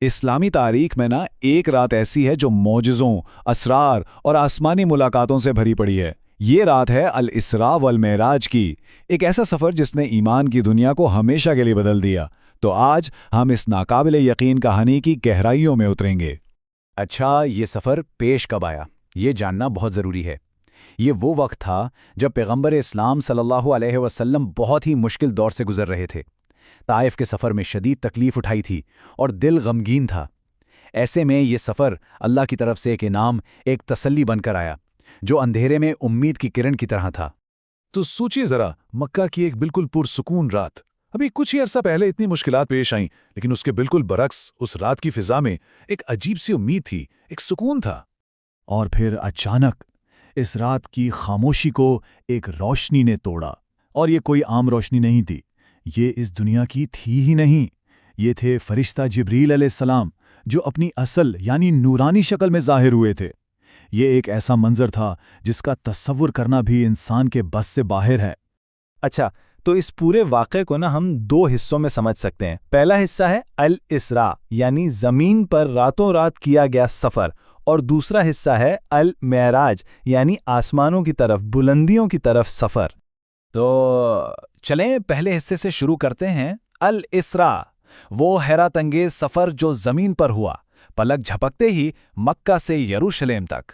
اسلامی تاریخ میں ایک رات ایسی ہے جو معجزوں، اسرار اور آسمانی ملاقاتوں سے بھری پڑی ہے۔ یہ رات ہے الاسراء والمعراج کی، ایک ایسا سفر جس نے ایمان کی دنیا کو ہمیشہ کے لیے بدل دیا۔ تو آج ہم اس ناقابل یقین کہانی کی گہرائیوں میں اتریں گے۔ اچھا، یہ سفر پیش کب آیا؟ یہ جاننا بہت ضروری ہے۔ یہ وہ وقت تھا جب پیغمبر اسلام صلی اللہ علیہ وسلم بہت ہی مشکل دور سے گزر رہے تھے۔ طائف کے سفر میں شدید تکلیف اٹھائی تھی اور دل غمگین تھا۔ ایسے میں یہ سفر اللہ کی طرف سے ایک انعام، ایک تسلی بن کر آیا، جو اندھیرے میں امید کی کرن کی طرح تھا۔ تو سوچیے ذرا، مکہ کی ایک بالکل پرسکون رات۔ ابھی کچھ ہی عرصہ پہلے اتنی مشکلات پیش آئیں، لیکن اس کے بالکل برعکس اس رات کی فضا میں ایک عجیب سی امید تھی، ایک سکون تھا۔ اور پھر اچانک اس رات کی خاموشی کو ایک روشنی نے توڑا، اور یہ کوئی عام روشنی نہیں تھی، یہ اس دنیا کی تھی ہی نہیں۔ یہ تھے فرشتہ جبریل علیہ السلام، جو اپنی اصل یعنی نورانی شکل میں ظاہر ہوئے تھے۔ یہ ایک ایسا منظر تھا جس کا تصور کرنا بھی انسان کے بس سے باہر ہے۔ اچھا، تو اس پورے واقعے کو ہم دو حصوں میں سمجھ سکتے ہیں۔ پہلا حصہ ہے الاسراء، یعنی زمین پر راتوں رات کیا گیا سفر، اور دوسرا حصہ ہے المعراج، یعنی آسمانوں کی طرف، بلندیوں کی طرف سفر۔ تو چلیں پہلے حصے سے شروع کرتے ہیں۔ الاسراء، وہ حیرت انگیز سفر جو زمین پر ہوا، پلک جھپکتے ہی مکہ سے یروشلم تک۔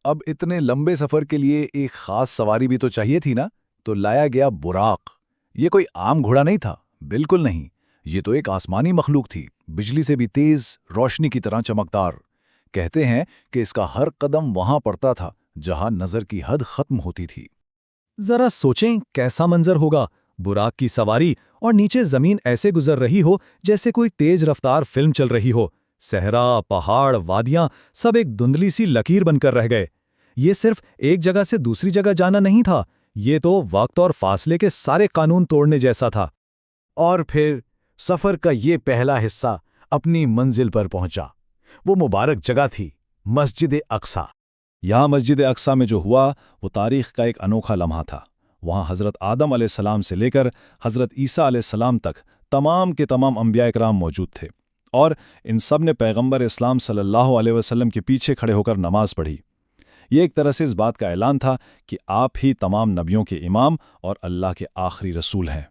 اب اتنے لمبے سفر کے لیے ایک خاص سواری بھی تو چاہیے تھی نا، تو لایا گیا براق۔ یہ کوئی عام گھوڑا نہیں تھا، بالکل نہیں، یہ تو ایک آسمانی مخلوق تھی، بجلی سے بھی تیز، روشنی کی طرح چمکدار۔ کہتے ہیں کہ اس کا ہر قدم وہاں پڑتا تھا جہاں نظر کی حد ختم ہوتی تھی۔ ذرا سوچیں کیسا منظر ہوگا، براق کی سواری اور نیچے زمین ایسے گزر رہی ہو جیسے کوئی تیز رفتار فلم چل رہی ہو۔ صحرا، پہاڑ، وادیاں سب ایک دھندلی سی لکیر بن کر رہ گئے۔ یہ صرف ایک جگہ سے دوسری جگہ جانا نہیں تھا، یہ تو وقت اور فاصلے کے سارے قانون توڑنے جیسا تھا۔ اور پھر سفر کا یہ پہلا حصہ اپنی منزل پر پہنچا۔ وہ مبارک جگہ تھی، مسجد اقصیٰ۔ یہاں مسجد اقصیٰ میں جو ہوا وہ تاریخ کا ایک انوکھا لمحہ تھا۔ وہاں حضرت آدم علیہ السلام سے لے کر حضرت عیسیٰ علیہ السلام تک تمام کے تمام انبیاء اکرام موجود تھے، اور ان سب نے پیغمبر اسلام صلی اللہ علیہ وسلم کے پیچھے کھڑے ہو کر نماز پڑھی۔ یہ ایک طرح سے اس بات کا اعلان تھا کہ آپ ہی تمام نبیوں کے امام اور اللہ کے آخری رسول ہیں۔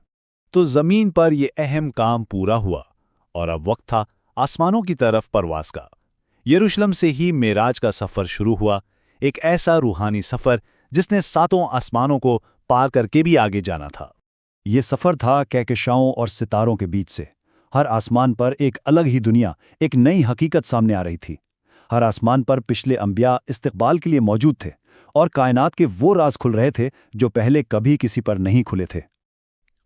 تو زمین پر یہ اہم کام پورا ہوا، اور اب وقت تھا آسمانوں کی طرف پرواز کا۔ یروشلم سے ہی معراج کا سفر شروع ہوا، ایک ایسا روحانی سفر جس نے 7 آسمانوں کو پار کر کے بھی آگے جانا تھا۔ یہ سفر تھا کہکشاؤں اور ستاروں کے بیچ سے۔ ہر آسمان پر ایک الگ ہی دنیا، ایک نئی حقیقت سامنے آ رہی تھی۔ ہر آسمان پر پچھلے انبیاء استقبال کے لیے موجود تھے، اور کائنات کے وہ راز کھل رہے تھے جو پہلے کبھی کسی پر نہیں کھلے تھے۔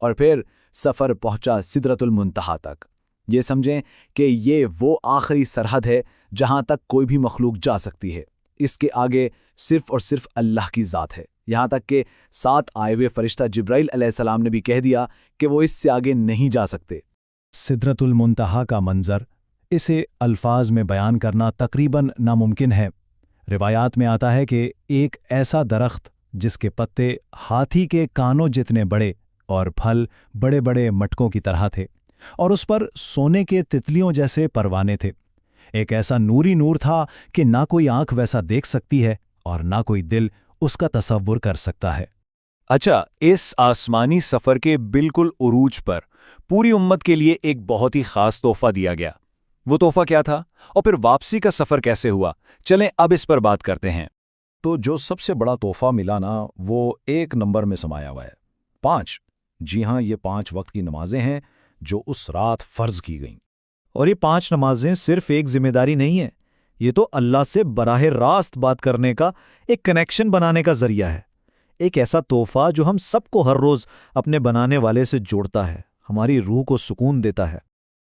اور پھر سفر پہنچا سدرۃ المنتہا تک۔ یہ سمجھیں کہ یہ وہ آخری سرحد ہے جہاں تک کوئی بھی مخلوق جا سکتی ہے۔ اس کے آگے صرف اور صرف اللہ کی ذات ہے، یہاں تک کہ 7 آئے ہوئے فرشتہ جبرائیل علیہ السلام نے بھی کہہ دیا کہ وہ اس سے آگے نہیں جا سکتے۔ سدرۃ المنتہا کا منظر، اسے الفاظ میں بیان کرنا تقریباً ناممکن ہے۔ روایات میں آتا ہے کہ ایک ایسا درخت جس کے پتے ہاتھی کے کانوں جتنے بڑے اور پھل بڑے بڑے مٹکوں کی طرح تھے، اور اس پر سونے کے تتلیوں جیسے پروانے تھے۔ ایک ایسا نوری نور تھا کہ نہ کوئی آنکھ ویسا دیکھ سکتی ہے اور نہ کوئی دل اس کا تصور کر سکتا ہے۔ اچھا، اس آسمانی سفر کے بالکل عروج پر پوری امت کے لیے ایک بہت ہی خاص تحفہ دیا گیا۔ وہ تحفہ کیا تھا، اور پھر واپسی کا سفر کیسے ہوا؟ چلیں اب اس پر بات کرتے ہیں۔ تو جو سب سے بڑا تحفہ ملا نا، وہ ایک نمبر میں سمایا ہوا ہے، 5۔ جی ہاں، یہ 5 وقت کی نمازیں ہیں جو اس رات فرض کی گئیں۔ اور یہ 5 نمازیں صرف ایک ذمہ داری نہیں ہے، یہ تو اللہ سے براہ راست بات کرنے کا، ایک کنیکشن بنانے کا ذریعہ ہے۔ ایک ایسا تحفہ جو ہم سب کو ہر روز اپنے بنانے والے سے جوڑتا ہے، ہماری روح کو سکون دیتا ہے۔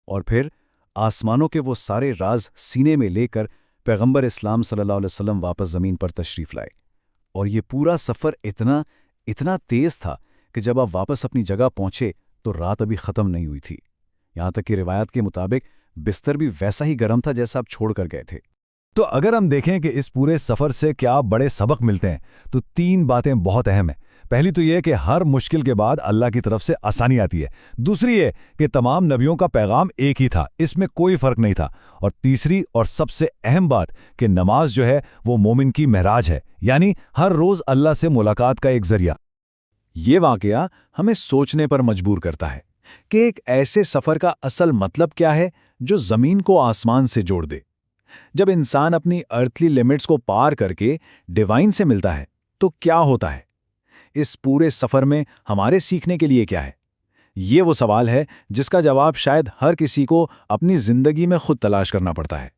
اور پھر آسمانوں کے وہ سارے راز سینے میں لے کر پیغمبر اسلام صلی اللہ علیہ وسلم واپس زمین پر تشریف لائے، اور یہ پورا سفر اتنا تیز تھا کہ جب آپ واپس اپنی جگہ پہنچے تو رات ابھی ختم نہیں ہوئی تھی، یہاں تک کہ روایت کے مطابق بستر بھی ویسا ہی گرم تھا جیسا آپ چھوڑ کر گئے تھے۔ تو اگر ہم دیکھیں کہ اس پورے سفر سے کیا بڑے سبق ملتے ہیں، تو 3 باتیں بہت اہم ہیں۔ پہلی تو یہ کہ ہر مشکل کے بعد اللہ کی طرف سے آسانی آتی ہے، دوسری یہ کہ تمام نبیوں کا پیغام ایک ہی تھا، اس میں کوئی فرق نہیں تھا، اور تیسری اور سب سے اہم بات کہ نماز جو ہے وہ مومن کی معراج ہے، یعنی ہر روز اللہ سے ملاقات کا ایک ذریعہ۔ یہ واقعہ ہمیں سوچنے پر مجبور کرتا ہے کہ ایک ایسے سفر کا اصل مطلب کیا ہے جو زمین کو آسمان سے جوڑ دے۔ جب انسان اپنی ارتھلی لیمٹس کو پار کر کے ڈیوائن سے ملتا ہے تو کیا ہوتا ہے؟ اس پورے سفر میں ہمارے سیکھنے کے لیے کیا ہے؟ یہ وہ سوال ہے جس کا جواب شاید ہر کسی کو اپنی زندگی میں خود تلاش کرنا پڑتا ہے۔